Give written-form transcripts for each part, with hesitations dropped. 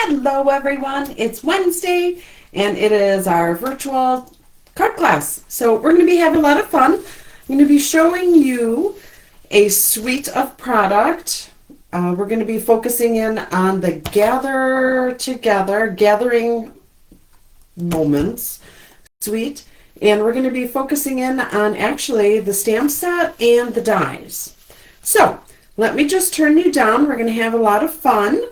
Hello everyone, it's Wednesday and it is our virtual card class. So we're going to be having a lot of fun. I'm going to be showing you a suite of product. We're going to be focusing in on the gathering moments suite, and we're going to be focusing in on actually the stamp set and the dies. So let me just turn you down. We're going to have a lot of fun.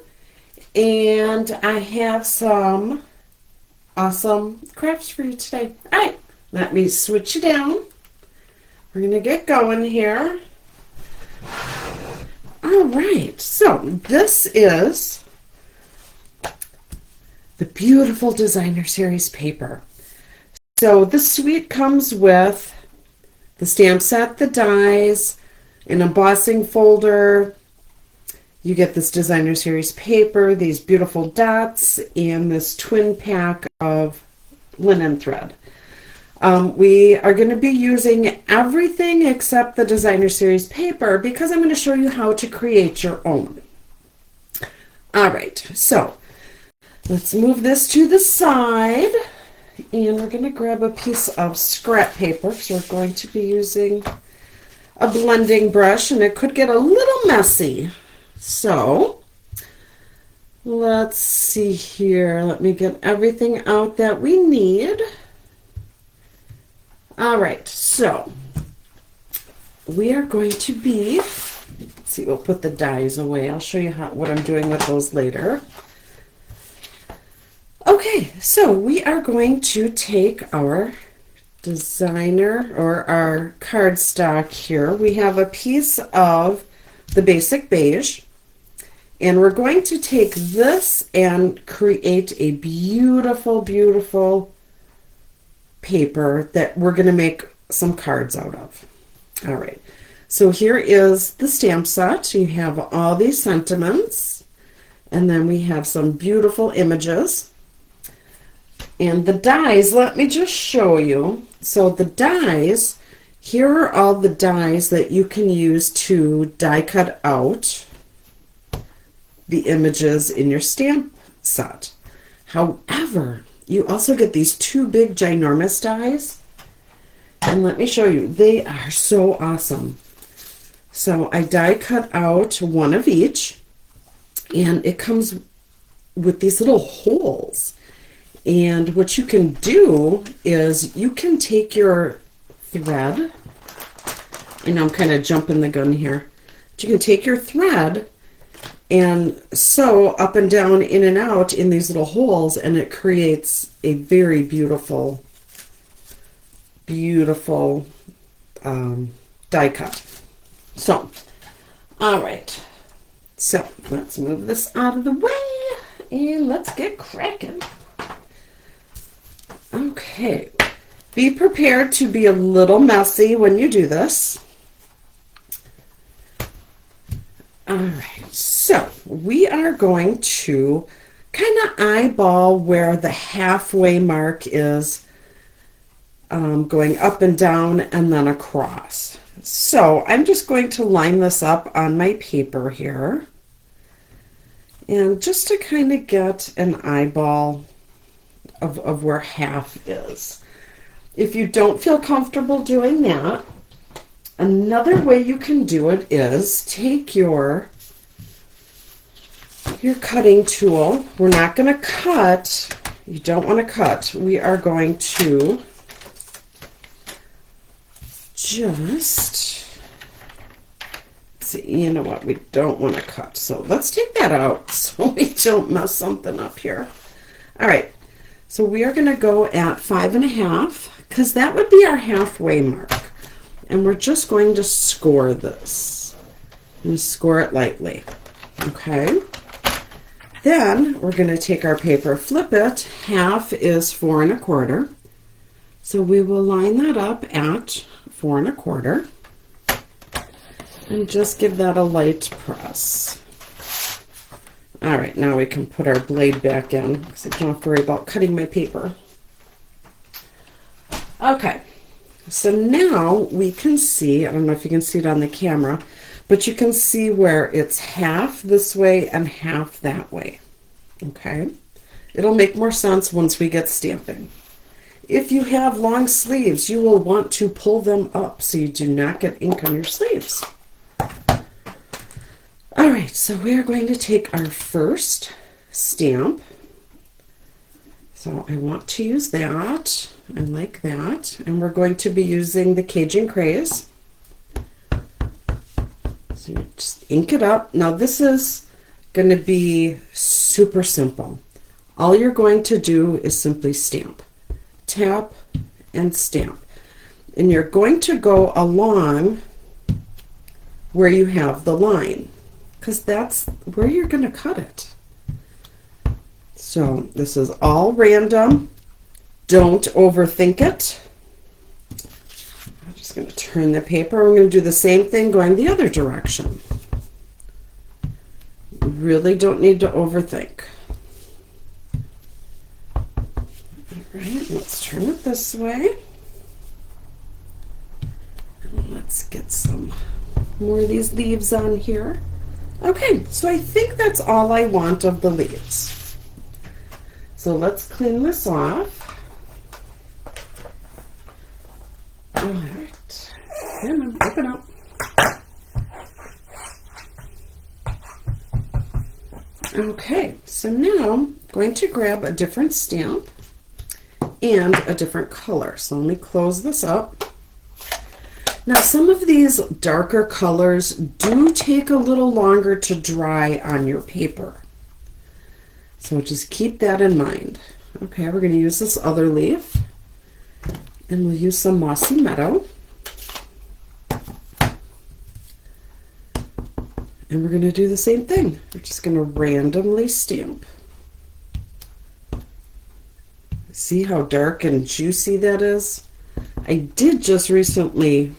And I have some awesome crafts for you today. All right, let me switch you down. We're going to get going here. All right, so this is the beautiful Designer Series paper. So this suite comes with the stamp set, the dies, an embossing folder. You get this Designer Series paper, these beautiful dots, and this twin pack of linen thread. We are going to be using everything except the Designer Series paper because I'm going to show you how to create your own. All right, so let's move this to the side, and we're going to grab a piece of scrap paper because we're going to be using a blending brush, and it could get a little messy. So let's see here. Let me get everything out that we need. All right, so we are going to be, let's see, we'll put the dies away. I'll show you what I'm doing with those later. Okay, so we are going to take our designer or our cardstock here. We have a piece of the basic beige. And we're going to take this and create a beautiful, beautiful paper that we're going to make some cards out of. All right. So here is the stamp set. You have all these sentiments. And then we have some beautiful images. And the dies, let me just show you. So the dies, here are all the dies that you can use to die cut out the images in your stamp set. However, you also get these two big ginormous dies, and let me show you. They are so awesome. So I die cut out one of each, and it comes with these little holes. And what you can do is you can take your thread, and I'm kind of jumping the gun here, but you can take your thread and sew up and down, in and out in these little holes, and it creates a very beautiful, beautiful die cut. So, all right. So let's move this out of the way and let's get cracking. Okay. Be prepared to be a little messy when you do this. All right, so we are going to kind of eyeball where the halfway mark is, going up and down and then across. So I'm just going to line this up on my paper here, and just to kind of get an eyeball of where half is. If you don't feel comfortable doing that, another way you can do it is take your cutting tool. We're not going to cut. You don't want to cut. We are going to just see, you know what, we don't want to cut. So let's take that out so we don't mess something up here. All right. So we are going to go at 5.5 because that would be our halfway mark. And we're just going to score this. And score it lightly. Okay. Then we're going to take our paper, flip it. Half is 4 1/4. So we will line that up at 4 1/4. And just give that a light press. All right, now we can put our blade back in because I don't have to worry about cutting my paper. Okay. So now we can see, I don't know if you can see it on the camera, but you can see where it's half this way and half that way. Okay, it'll make more sense once we get stamping. If you have long sleeves, you will want to pull them up so you do not get ink on your sleeves. All right, so we are going to take our first stamp. So I want to use that. I like that. And we're going to be using the Cajun Craze. So you just ink it up. Now this is going to be super simple. All you're going to do is simply stamp. Tap and stamp. And you're going to go along where you have the line, because that's where you're going to cut it. So this is all random. Don't overthink it. I'm just going to turn the paper. We're going to do the same thing going the other direction. You really don't need to overthink. All right, let's turn it this way. And let's get some more of these leaves on here. Okay, so I think that's all I want of the leaves. So let's clean this off. All right, come on, open up. Okay, so now I'm going to grab a different stamp and a different color. So let me close this up. Now some of these darker colors do take a little longer to dry on your paper. So just keep that in mind. Okay, we're going to use this other leaf. And we'll use some Mossy Meadow. And we're going to do the same thing. We're just going to randomly stamp. See how dark and juicy that is? I did just recently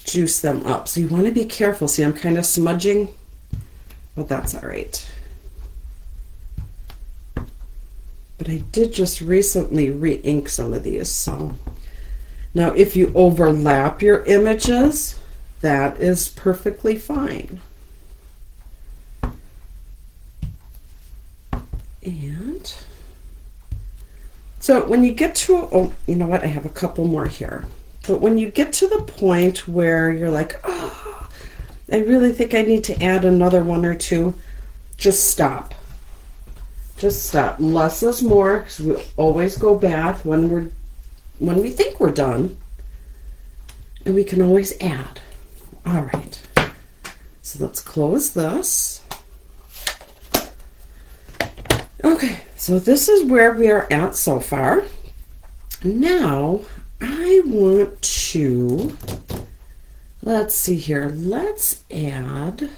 juice them up, so you want to be careful. See, I'm kind of smudging, but that's all right. But I did just recently re-ink some of these, so now if you overlap your images, that is perfectly fine. And so when you get to, oh, you know what, I have a couple more here. But when you get to the point where you're like, oh, I really think I need to add another one or two, just stop. Just stop. Less is more, because we always go back when we think we're done, and we can always add. All right. So let's close this. Okay, so this is where we are at so far. Now, I want to, let's see here, let's add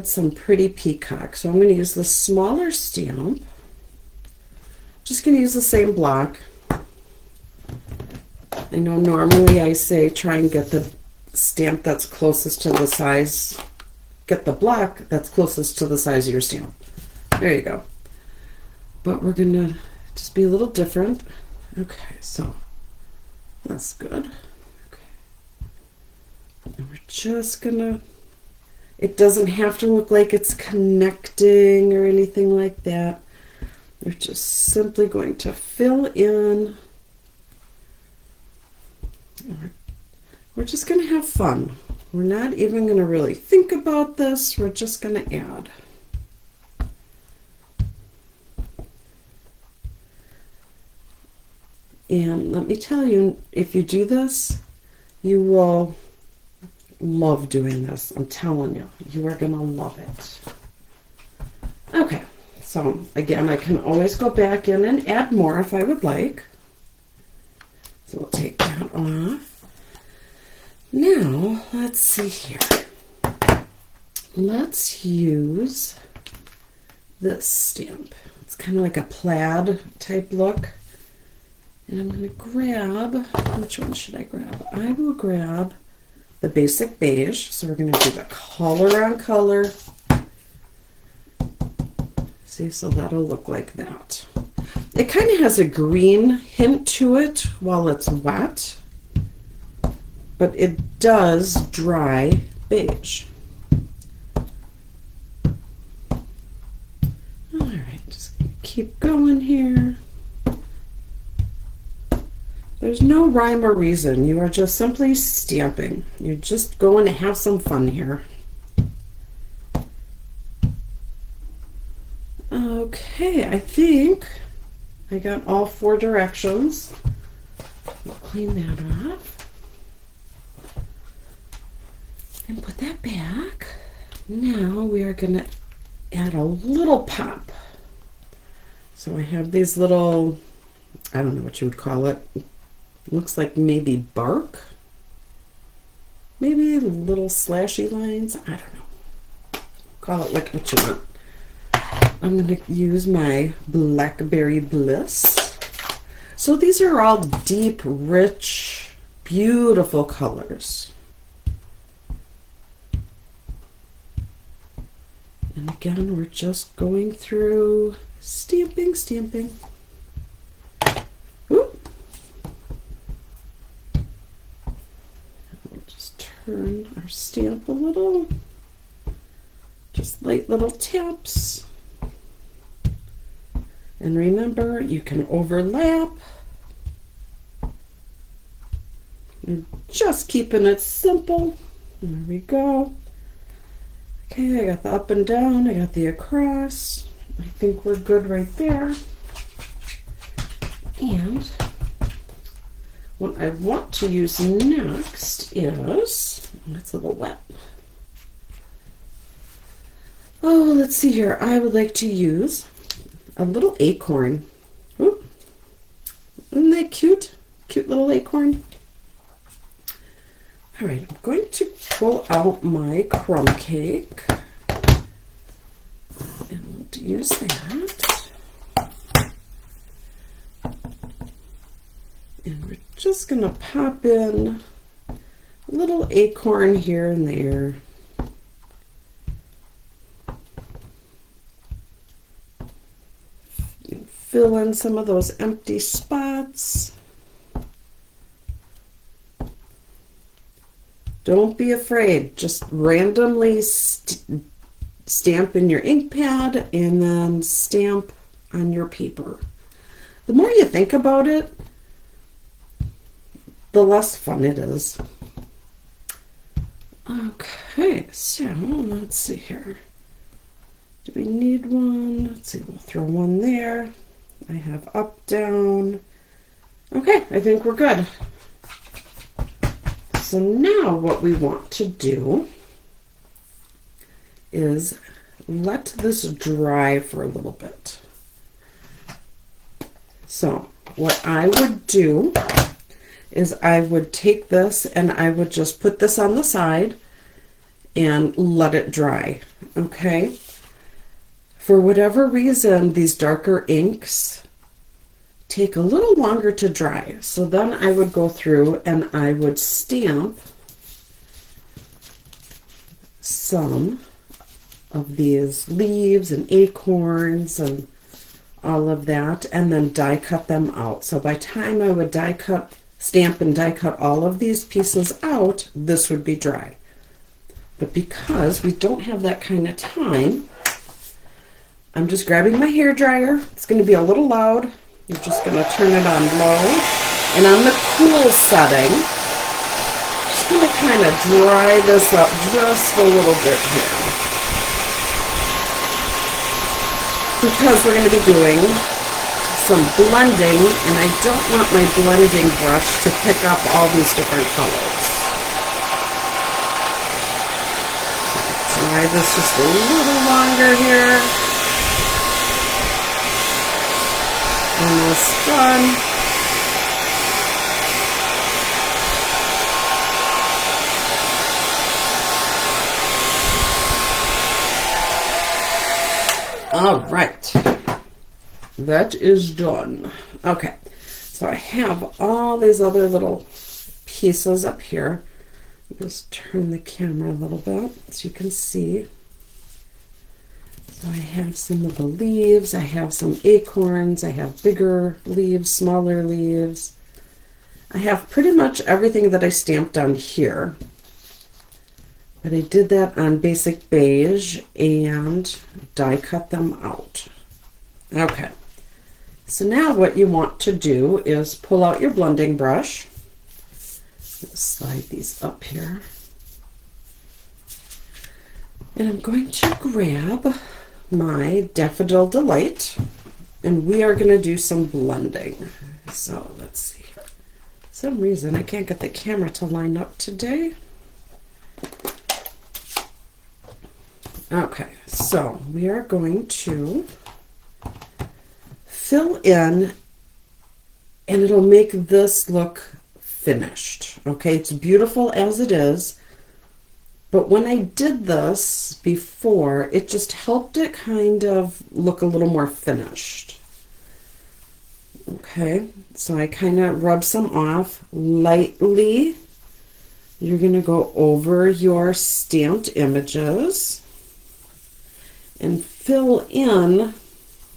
some pretty peacock. So I'm going to use the smaller stamp. Just going to use the same block. I know normally I say try and get the stamp that's closest to the size, get the block that's closest to the size of your stamp. There you go. But we're going to just be a little different. Okay, so that's good. Okay. And we're just going to, it doesn't have to look like it's connecting or anything like that. We're just simply going to fill in. We're just going to have fun. We're not even going to really think about this. We're just going to add. And let me tell you, if you do this, you will love doing this. I'm telling you, you are going to love it. Okay, so again, I can always go back in and add more if I would like. So we'll take that off. Now, let's see here. Let's use this stamp. It's kind of like a plaid type look. And I'm going to grab, which one should I grab? I will grab the basic beige. So we're going to do the color on color. See, so that'll look like that. It kind of has a green hint to it while it's wet, but it does dry beige. keep going here. There's no rhyme or reason. You are just simply stamping. You're just going to have some fun here. Okay, I think I got all 4 directions. We'll clean that off and put that back. Now we are going to add a little pop. So I have these little, I don't know what you would call it. Looks like maybe bark. Maybe little slashy lines. I don't know. Call it like what you want. I'm going to use my Blackberry Bliss. So these are all deep, rich, beautiful colors. And again, we're just going through stamping, stamping. Ooh. We'll just turn our stamp a little. Just light little taps. And remember, you can overlap. You're just keeping it simple. There we go. Okay, I got the up and down, I got the across. I think we're good right there. And what I want to use next is, it's a little wet. Oh, let's see here. I would like to use a little acorn. Ooh, isn't that cute? Cute little acorn. All right, I'm going to pull out my crumb cake. And we'll use that. And we're just going to pop in a little acorn here and there. Fill in some of those empty spots. Don't be afraid. Just randomly stamp in your ink pad and then stamp on your paper. The more you think about it, the less fun it is. Okay, so let's see here. Do we need one? Let's see, we'll throw one there. I have up, down. Okay, I think we're good. So now what we want to do is let this dry for a little bit. So what I would do is I would take this and I would just put this on the side and let it dry, okay? For whatever reason, these darker inks take a little longer to dry. So then I would go through and I would stamp some of these leaves and acorns and all of that, and then die cut them out. So by the time I would stamp and die cut all of these pieces out, this would be dry. But because we don't have that kind of time, I'm just grabbing my hair dryer. It's going to be a little loud. You're just going to turn it on low. And on the cool setting, just going to kind of dry this up just a little bit here. Because we're going to be doing some blending, and I don't want my blending brush to pick up all these different colors. Try this just a little longer here. Almost done. All right, that is done. Okay, so I have all these other little pieces up here. Just turn the camera a little bit so you can see. So I have some of the leaves, I have some acorns, I have bigger leaves, smaller leaves. I have pretty much everything that I stamped on here. But I did that on Basic Beige and die cut them out. Okay, So now what you want to do is pull out your blending brush. Let's slide these up here. And I'm going to grab my Daffodil Delight, and we are going to do some blending. So let's see. For some reason I can't get the camera to line up today. Okay, so we are going to fill in, and it'll make this look finished. Okay, it's beautiful as it is, but when I did this before, it just helped it kind of look a little more finished. Okay, so I kind of rub some off lightly. You're going to go over your stamped images and fill in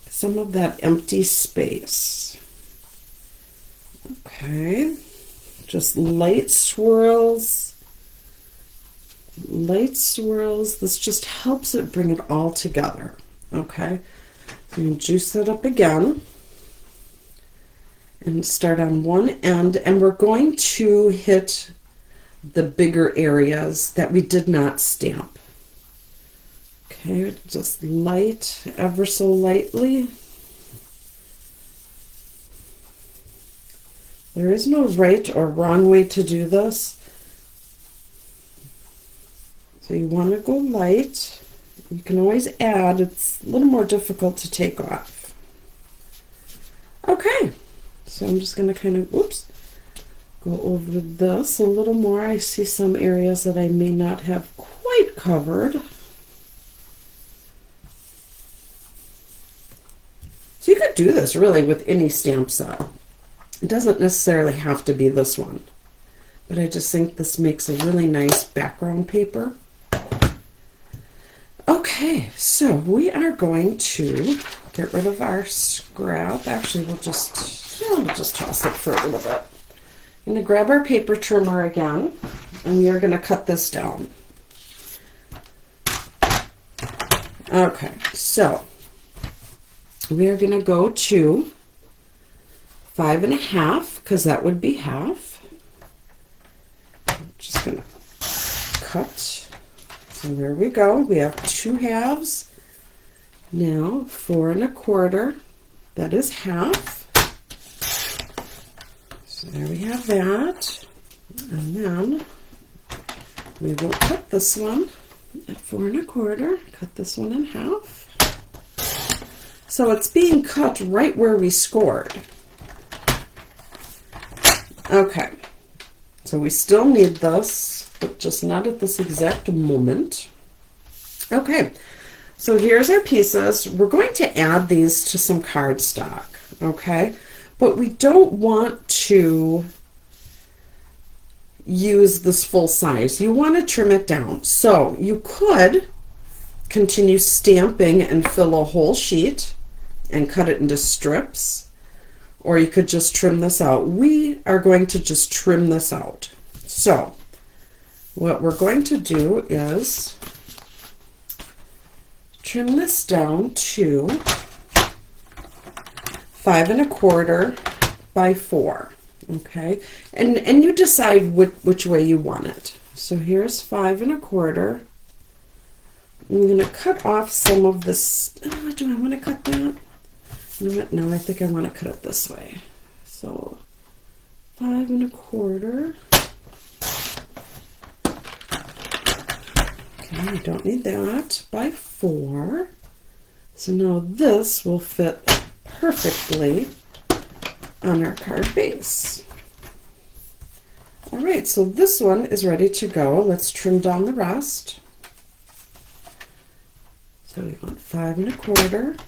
some of that empty space. Okay, just light swirls. Light swirls. This just helps it bring it all together. Okay, so you can juice that up again and start on one end, and we're going to hit the bigger areas that we did not stamp. Okay, just light, ever so lightly. There is no right or wrong way to do this. So you want to go light. You can always add. It's a little more difficult to take off. Okay, so I'm just going to kind of, go over this a little more. I see some areas that I may not have quite covered. So you could do this really with any stamp set. It doesn't necessarily have to be this one, but I just think this makes a really nice background paper. Okay, so we are going to get rid of our scrap. Actually, we'll just toss it for a little bit. I'm going to grab our paper trimmer again, and we are going to cut this down. Okay, so we are going to go to 5 1/2, because that would be half. I'm just going to cut. So there we go. We have 2 halves. Now 4 1/4. That is half. So there we have that. And then we will cut this one at 4 1/4. Cut this one in half. So it's being cut right where we scored. Okay, so we still need this, but just not at this exact moment. Okay, so here's our pieces. We're going to add these to some cardstock, okay? But we don't want to use this full size. You want to trim it down. So you could continue stamping and fill a whole sheet and cut it into strips, or you could just trim this out. We are going to just trim this out. So what we're going to do is trim this down to 5 1/4 by 4. Okay, and you decide which way you want it. So here's 5 1/4. I'm going to cut off some of this. Oh, do I want to cut that? No, I think I want to cut it this way. So 5 1/4. Okay, I don't need that. By 4. So now this will fit perfectly on our card base. All right, so this one is ready to go. Let's trim down the rest. So we want 5 1/4.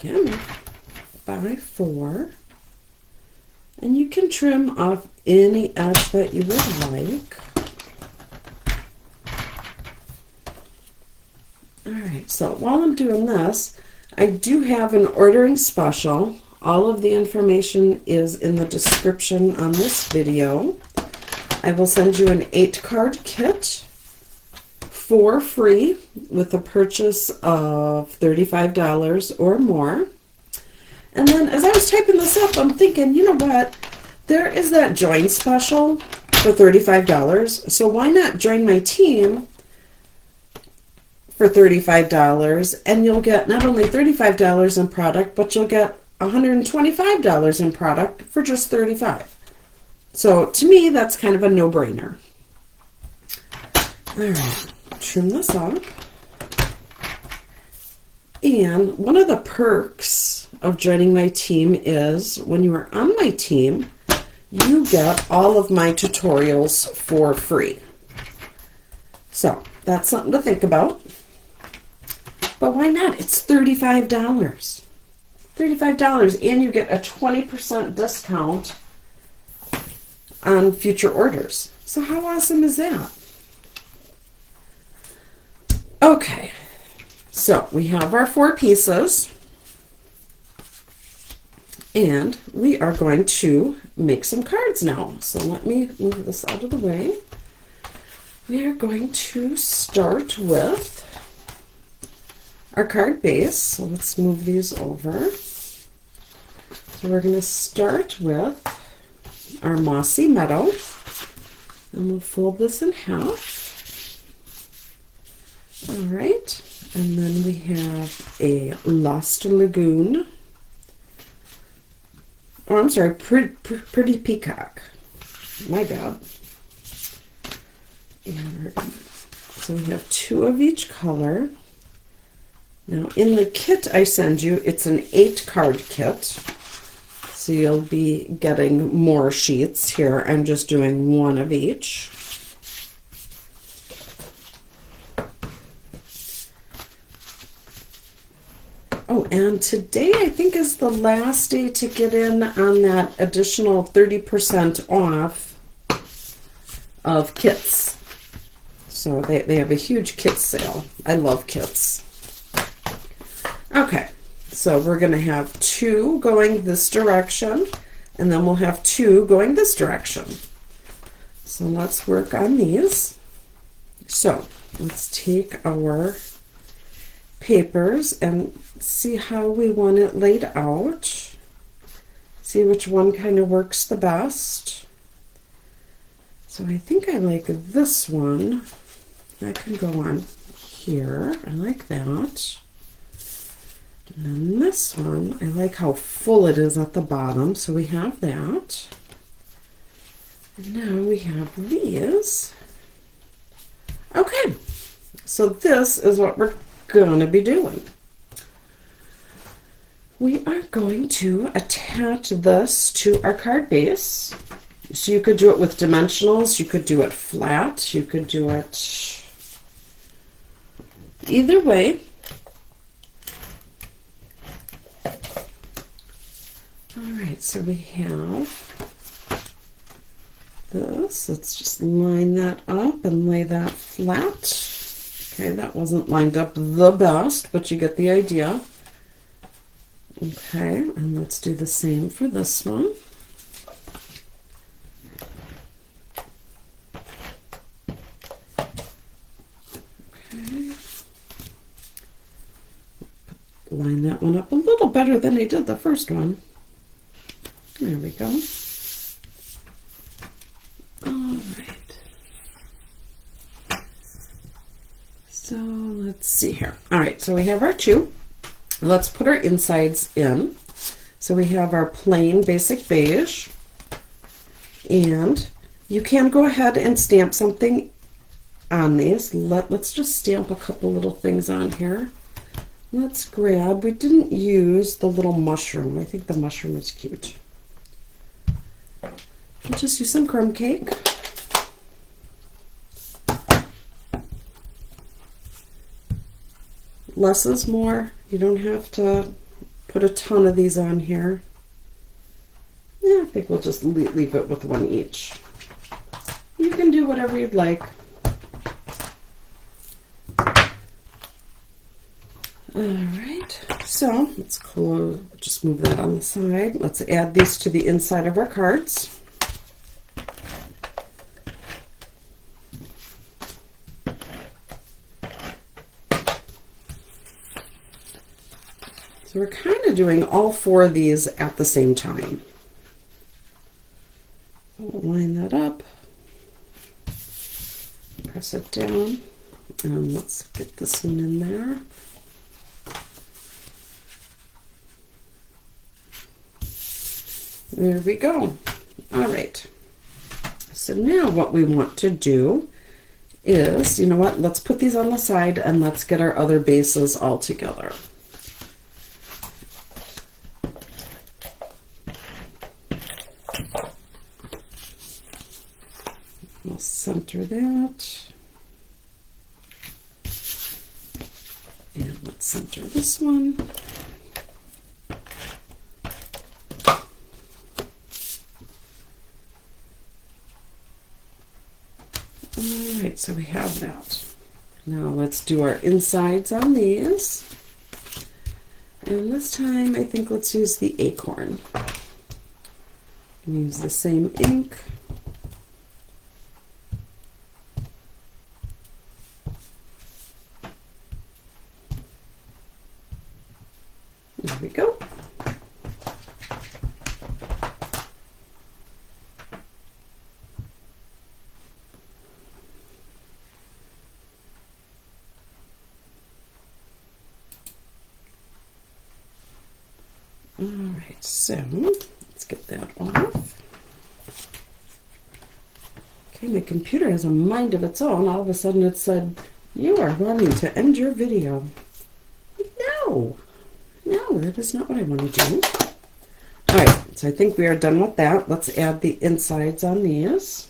Again, by 4. And you can trim off any edge that you would like. All right, so while I'm doing this, I do have an ordering special. All of the information is in the description on this video. I will send you an 8-card kit for free with a purchase of $35 or more. And then as I was typing this up, I'm thinking, you know what? There is that join special for $35. So why not join my team for $35, and you'll get not only $35 in product, but you'll get $125 in product for just $35. So to me, that's kind of a no-brainer. All right, trim this up. And one of the perks of joining my team is when you are on my team, you get all of my tutorials for free. So that's something to think about. But why not? It's $35. $35, and you get a 20% discount on future orders. So how awesome is that? Okay, so we have our 4 pieces, and we are going to make some cards now. So let me move this out of the way. We are going to start with our card base. So let's move these over. So we're going to start with our Mossy Meadow, and we'll fold this in half. All right, and then we have a Lost Lagoon. Oh, I'm sorry, pretty Peacock. My bad. And so we have 2 of each color. Now, in the kit I send you, it's an 8-card kit. So you'll be getting more sheets here. I'm just doing 1 of each. Oh, and today I think is the last day to get in on that additional 30% off of kits. So they have a huge kit sale. I love kits. Okay, so we're going to have 2 going this direction, and then we'll have 2 going this direction. So let's work on these. So let's take our papers and see how we want it laid out. See which one kind of works the best. So I think I like this one. That can go on here. I like that. And then this one, I like how full it is at the bottom. So we have that. And now we have these. Okay. So this is what we're going to be doing. We are going to attach this to our card base. So you could do it with dimensionals, you could do it flat, you could do it either way. All right, so we have this. Let's just line that up and lay that flat. Okay, that wasn't lined up the best, but you get the idea. Okay, and let's do the same for this one. Okay. Line that one up a little better than I did the first one. There we go. All right. So let's see here. All right, so we have our 2. Let's put our insides in. So we have our plain basic beige, and you can go ahead and stamp something on these. Let's just stamp a couple little things on here. Let's grab, we didn't use the little mushroom. I think the mushroom is cute. We'll just use some crumb cake. Less is more. You don't have to put a ton of these on here. Yeah, I think we'll just leave it with 1 each. You can do whatever you'd like. All right, so let's close, just move that on the side. Let's add these to the inside of our cards. So we're kind of doing all 4 of these at the same time. We'll line that up, press it down, and let's get this one in there. There we go. All right. So now what we want to do is, you know what, let's put these on the side and let's get our other bases all together. We'll center that. And let's center this one. All right, so we have that. Now let's do our insides on these. And this time I think let's use the acorn. Use the same ink. There we go. All right, so let's get that off. Okay, my computer has a mind of its own. All of a sudden it said, "You are wanting to end your video." No, no, that is not what I want to do. All right, so I think we are done with that. Let's add the insides on these.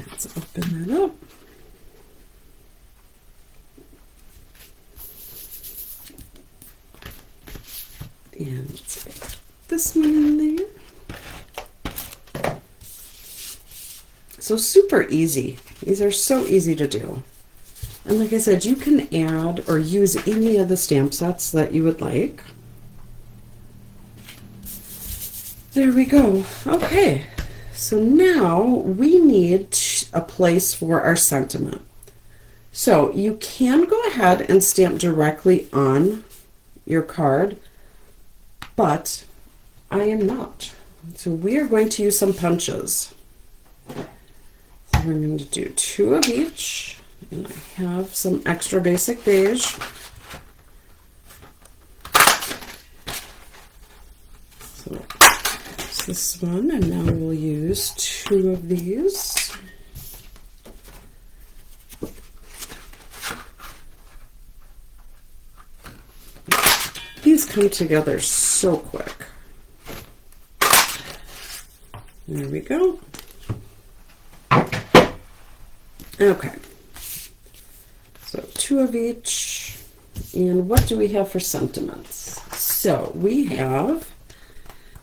Let's open that up. And let's put this one in there. So super easy. These are so easy to do. And like I said, you can add or use any of the stamp sets that you would like. There we go. Okay. So now we need a place for our sentiment. So you can go ahead and stamp directly on your card, but I am not. So we are going to use some punches. So we're going to do 2 of each, and I have some extra basic beige. So this one, and now we'll use 2 of these. These come together so quick. There we go. Okay. So 2 of each. And what do we have for sentiments? So we have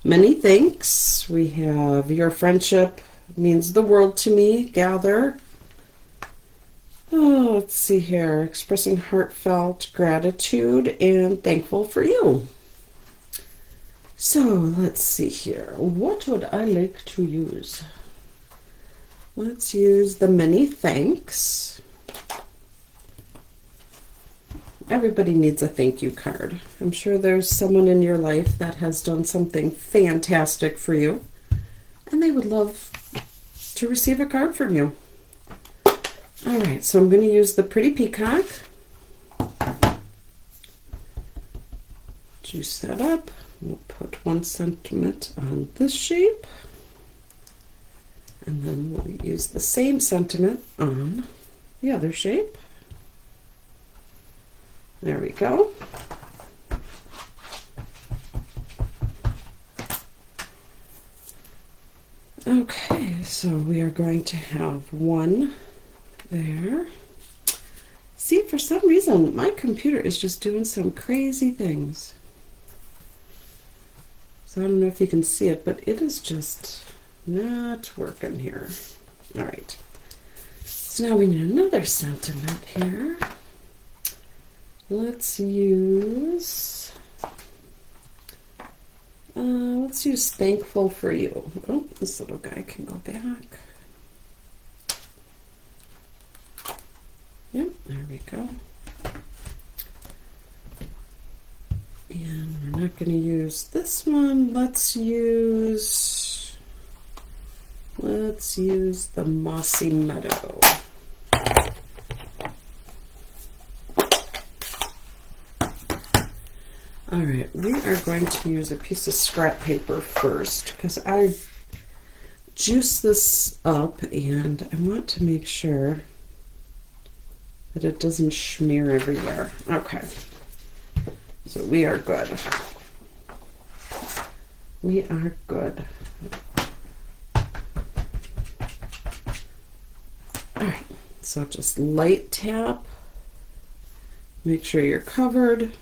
many thanks. We have your friendship means the world to me. Gather. Oh, let's see here. Expressing heartfelt gratitude and thankful for you. So let's see here. What would I like to use? Let's use the many thanks. Everybody needs a thank you card. I'm sure there's someone in your life that has done something fantastic for you, and they would love to receive a card from you. All right, so I'm going to use the Pretty Peacock. Juice that up. We'll put 1 sentiment on this shape, and then we'll use the same sentiment on the other shape. There we go. Okay, so we are going to have 1 there. See, for some reason, my computer is just doing some crazy things. So I don't know if you can see it, but it is just not working here. All right. So now we need another sentiment here. Let's use thankful for you. Oh, this little guy can go back. we go. And we're not going to use this one. Let's use the Mossy Meadow. All right, we are going to use a piece of scrap paper first because I juice this up and I want to make sure that it doesn't smear everywhere. Okay, so we are good. We are good. All right, so just light tap. Make sure you're covered.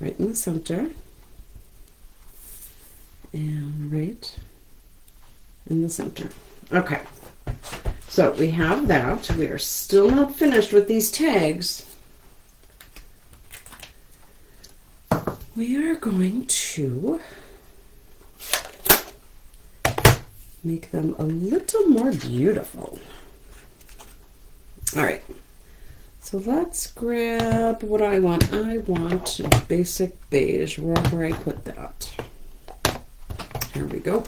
Right in the center. And right in the center. Okay, so we have that. We are still not finished with these tags. We are going to make them a little more beautiful. All right, so let's grab what I want. I want basic beige, wherever I put that. Here we go.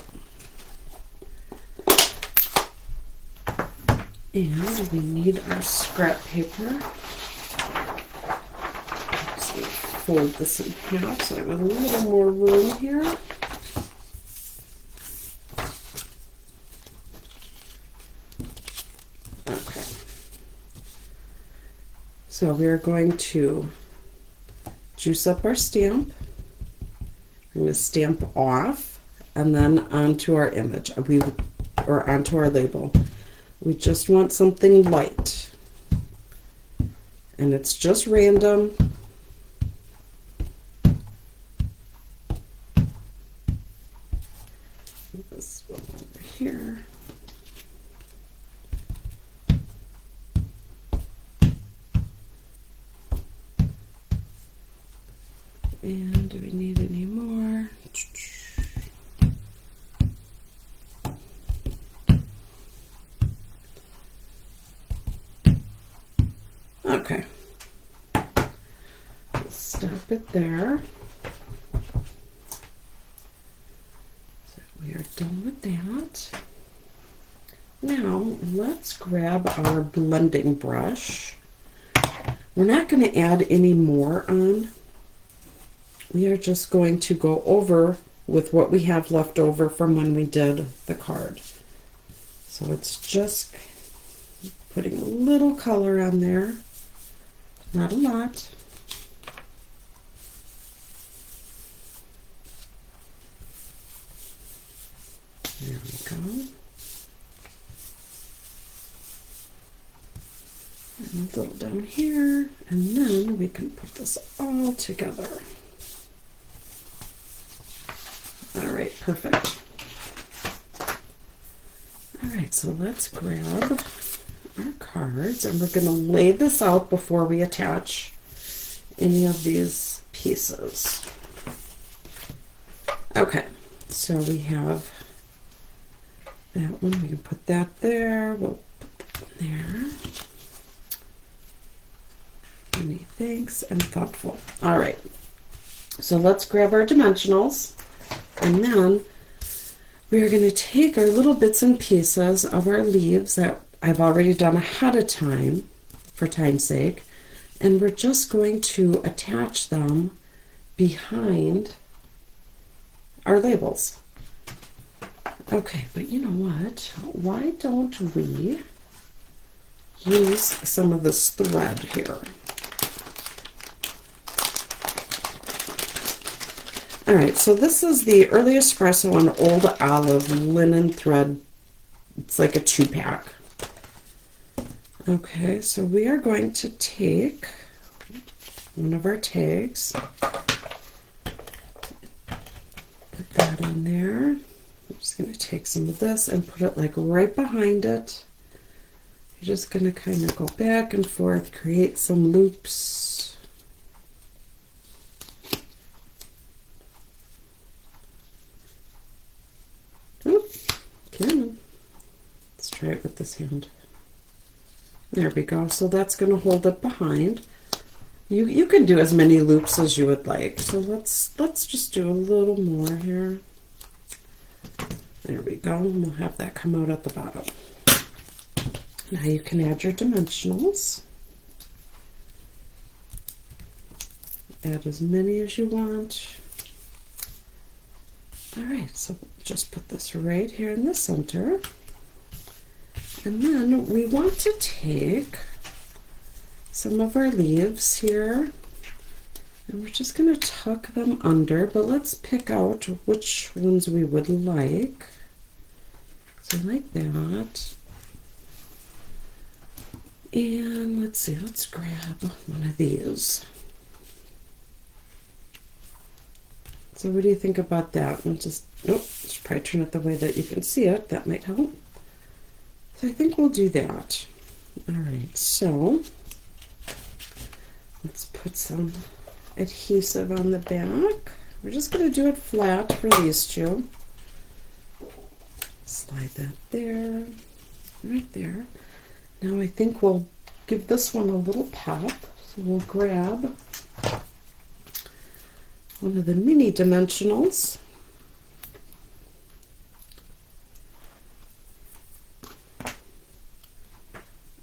And we need our scrap paper. So fold this in half so I have a little more room here. Okay. So we're going to juice up our stamp. I'm going to stamp off and then onto our image, or onto our label. We just want something light. And it's just random. This one over here. And do we need any more? Okay. Let's stop it there. So we are done with that. Now let's grab our blending brush. We're not going to add any more on. We are just going to go over with what we have left over from when we did the card. So it's just putting a little color on there, not a lot. There we go. And a little down here, and then we can put this all together. All right, perfect. All right, so let's grab our cards, and we're going to lay this out before we attach any of these pieces. Okay, so we have that one. We can put that there. We'll put that one there. Many thanks and thoughtful. All right, so let's grab our dimensionals. And then we're going to take our little bits and pieces of our leaves that I've already done ahead of time, for time's sake, and we're just going to attach them behind our labels. Okay, but you know what? Why don't we use some of this thread here? All right, so this is the Early Espresso and Old Olive linen thread. It's like a 2-pack. Okay, so we are going to take one of our tags, put that on there. I'm just going to take some of this and put it like right behind it. You're just going to kind of go back and forth, create some loops. Come on. Let's try it with this hand. There we go. So that's going to hold it behind. You can do as many loops as you would like. So let's just do a little more here. There we go. And we'll have that come out at the bottom. Now you can add your dimensionals. Add as many as you want. All right, so just put this right here in the center. And then we want to take some of our leaves here, and we're just going to tuck them under, but let's pick out which ones we would like. So like that. And let's see, let's grab one of these. So what do you think about that? We'll just, should probably turn it the way that you can see it. That might help. So I think we'll do that. All right, so let's put some adhesive on the back. We're just going to do it flat for these two. Slide that there, right there. Now I think we'll give this one a little pop. So we'll grab one of the mini dimensionals.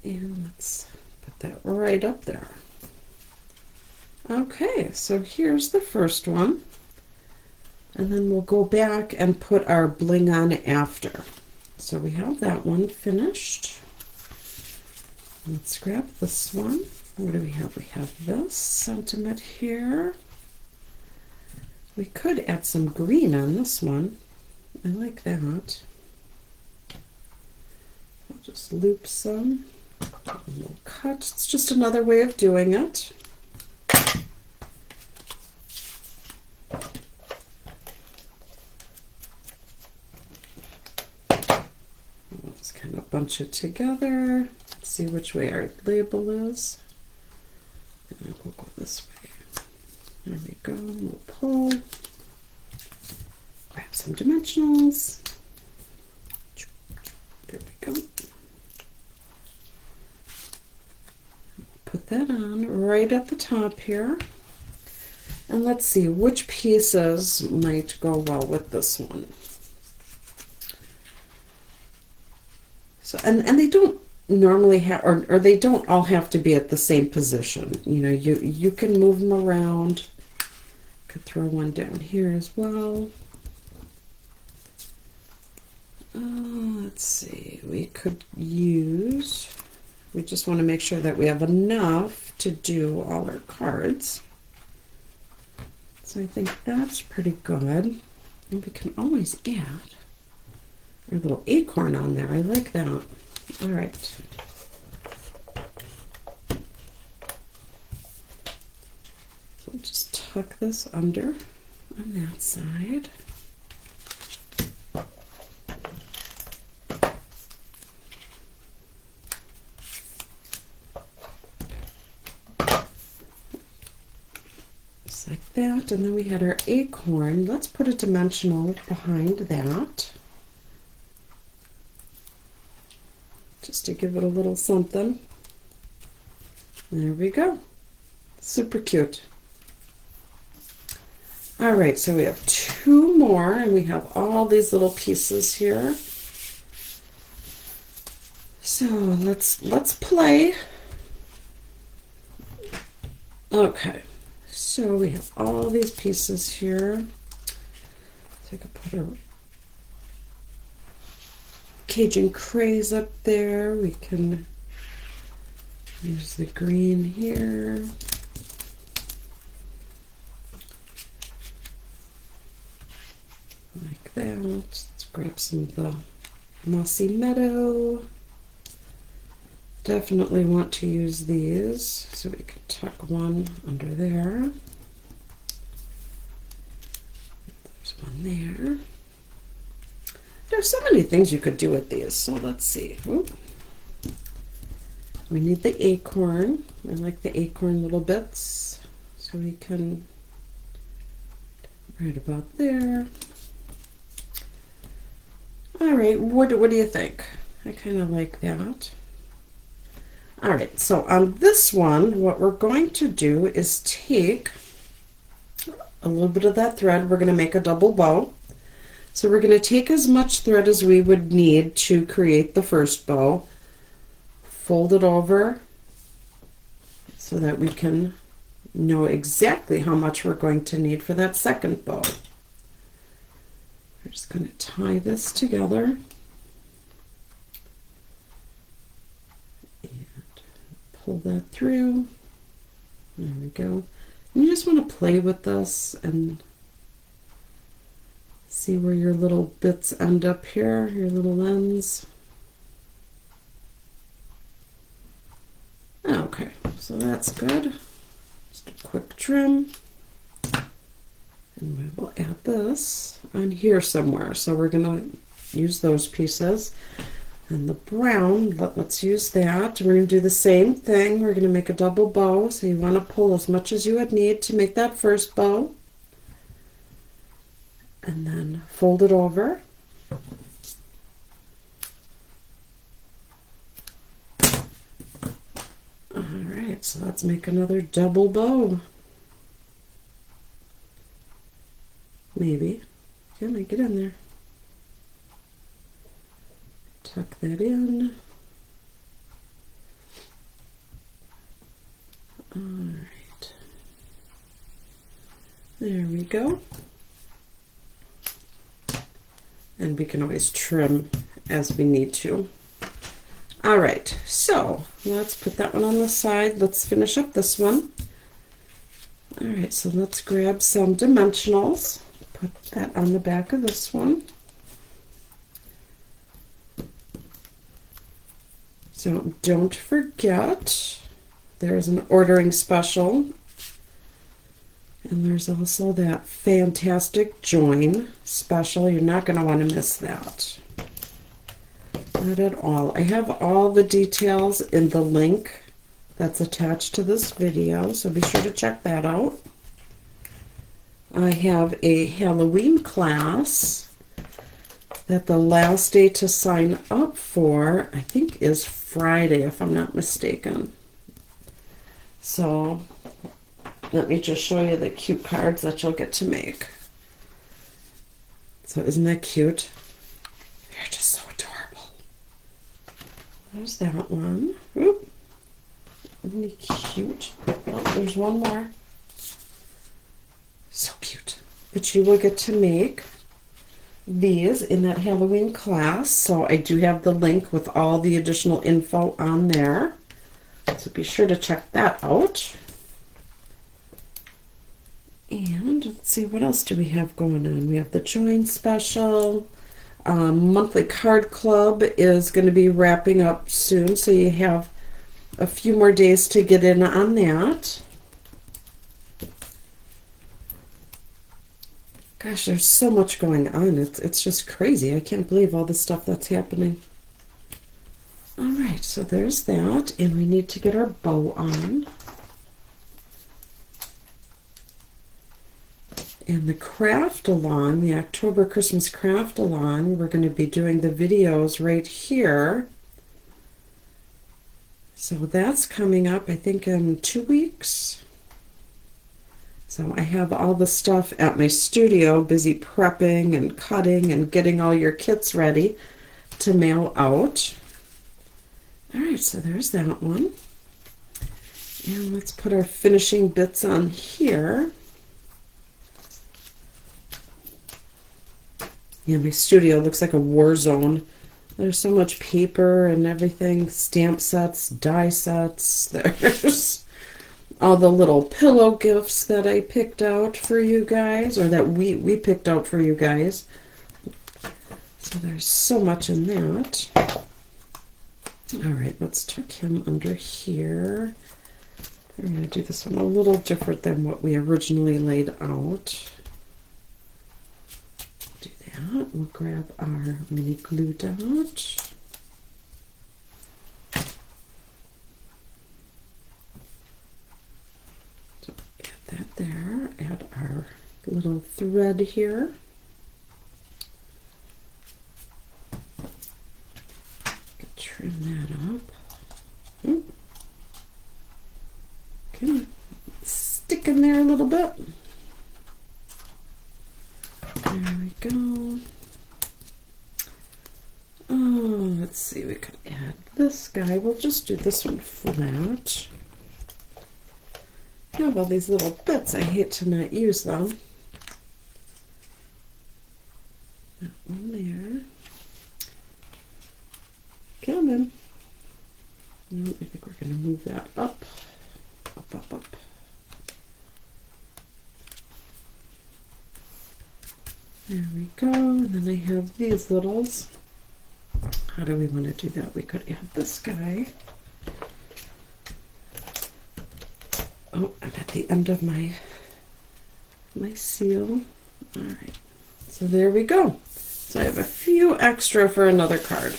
And let's put that right up there. Okay, so here's the first one. And then we'll go back and put our bling on after. So we have that one finished. Let's grab this one. What do we have? We have this sentiment here. We could add some green on this one. I like that. I'll just loop some. And we'll cut. It's just another way of doing it. We'll just kind of bunch it together. See which way our label is. And we'll go this way. There we go. We'll pull. Grab some dimensionals. There we go. Put that on right at the top here. And let's see which pieces might go well with this one. So, and they don't normally have, or they don't all have to be at the same position. You know, you can move them around. Could throw one down here as well. Let's see, we could use, we just want to make sure that we have enough to do all our cards. So I think that's pretty good. And we can always add our little acorn on there. I like that. All right. So we'll just tuck this under on that side. Just like that. And then we had our acorn. Let's put a dimensional behind that. Just to give it a little something. There we go. Super cute. All right, so we have two more, and we have all these little pieces here. So let's play. Okay, so we have all these pieces here. So I could put a Cajun Craze up there. We can use the green here. Like that. Let's grab some of the Mossy Meadow. Definitely want to use these, so we can tuck one under there. There's one there. There's so many things you could do with these, so let's see. Oop. We need the acorn. I like the acorn little bits, so we can right about there. All right, what do you think? I kind of like that. All right, so on this one, what we're going to do is take a little bit of that thread. We're going to make a double bow. So we're going to take as much thread as we would need to create the first bow, fold it over so that we can know exactly how much we're going to need for that second bow. We're just going to tie this together and pull that through. There we go. And you just want to play with this and see where your little bits end up here, your little ends. Okay, so that's good. Just a quick trim. And we will add this on here somewhere. So we're going to use those pieces. And the brown, let's use that. We're going to do the same thing. We're going to make a double bow. So you want to pull as much as you would need to make that first bow. And then fold it over. All right, so let's make another double bow. Maybe. Can I get in there? Tuck that in. All right. There we go. And we can always trim as we need to. All right, so let's put that one on the side. Let's finish up this one. All right, so let's grab some dimensionals. Put that on the back of this one. So don't forget, there's an ordering special. And there's also that fantastic join special. You're not going to want to miss that. Not at all. I have all the details in the link that's attached to this video, so be sure to check that out. I have a Halloween class that the last day to sign up for, I think, is Friday, if I'm not mistaken. So let me just show you the cute cards that you'll get to make. So isn't that cute? They're just so adorable. There's that one. Oop. Isn't he cute? Oh, there's one more. So cute. But you will get to make these in that Halloween class. So I do have the link with all the additional info on there. So be sure to check that out. And let's see, what else do we have going on? We have the join special. Monthly card club is going to be wrapping up soon, so you have a few more days to get in on that. Gosh, there's so much going on. It's just crazy. I can't believe all the stuff that's happening. All right, so there's that, and we need to get our bow on. And the craft along, the October Christmas craft along, we're going to be doing the videos right here. So that's coming up, I think, in 2 weeks. So I have all the stuff at my studio, busy prepping and cutting and getting all your kits ready to mail out. All right, so there's that one. And let's put our finishing bits on here. Yeah, my studio looks like a war zone. There's so much paper and everything, stamp sets, die sets. There's all the little pillow gifts that I picked out for you guys, or that we picked out for you guys. So there's so much in that. All right, let's tuck him under here. I'm going to do this one a little different than what we originally laid out. We'll grab our mini glue dot. So add that there. Add our little thread here. Trim that up. pink in there a little bit. There we go. Oh, let's see, we could add this guy. We'll just do this one flat. I have all these little bits. I hate to not use them. That one there. Come in. No, I think we're going to move that up. Up, up, up. There we go. And then I have these littles. How do we want to do that? We could add this guy. Oh, I'm at the end of my seal. All right. So there we go. So I have a few extra for another card.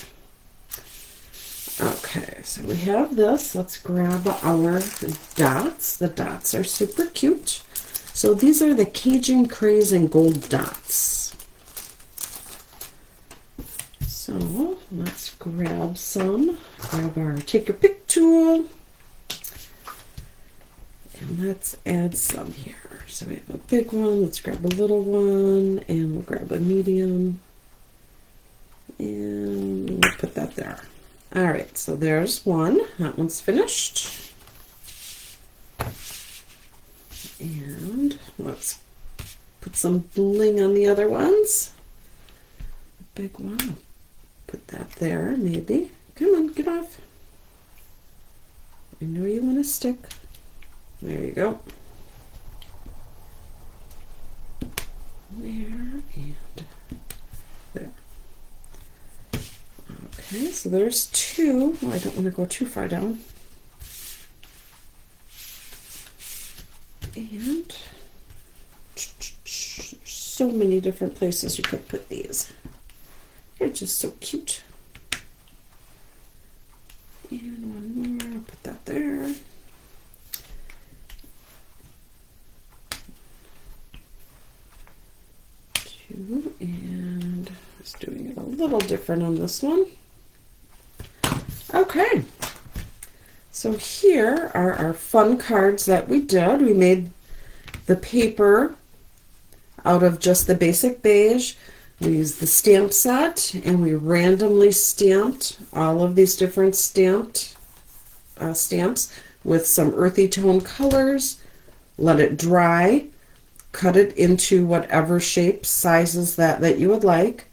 Okay, so we have this. Let's grab our dots. The dots are super cute. So these are the Cajun, Craze, and Gold dots. So let's grab some. Grab our take your pick tool. And let's add some here. So we have a big one. Let's grab a little one. And we'll grab a medium. And we'll put that there. All right, so there's one. That one's finished. And let's put some bling on the other ones. A big one. Put that there, maybe. Come on, get off. I know you want to stick. There you go. There and there. Okay, so there's two. Oh, I don't want to go too far down. And there's so many different places you could put these. They're just so cute. And one more. I'll put that there. Two, and just doing it a little different on this one. Okay, so here are our fun cards that we did. We made the paper out of just the basic beige. We used the stamp set and we randomly stamped all of these different stamps with some earthy tone colors. Let it dry, cut it into whatever shapes, sizes that you would like.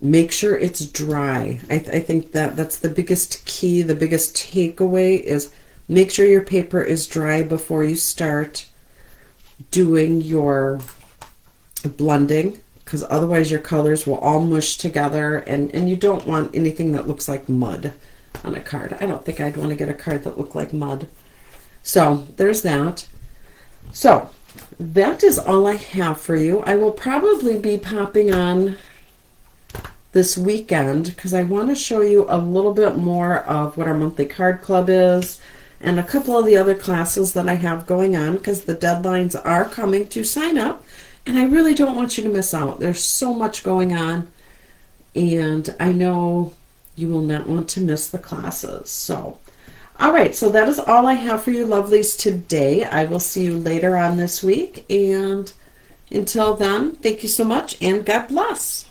Make sure it's dry. I think that's the biggest key, the biggest takeaway is make sure your paper is dry before you start doing your blending, because otherwise your colors will all mush together and you don't want anything that looks like mud on a card. I don't think I'd want to get a card that looked like mud. So there's that. So that is all I have for you. I will probably be popping on this weekend because I want to show you a little bit more of what our monthly card club is and a couple of the other classes that I have going on, because the deadlines are coming to sign up and I really don't want you to miss out. There's so much going on and I know you will not want to miss the classes. So all right, so that is all I have for you lovelies today. I will see you later on this week, and until then, thank you so much and God bless.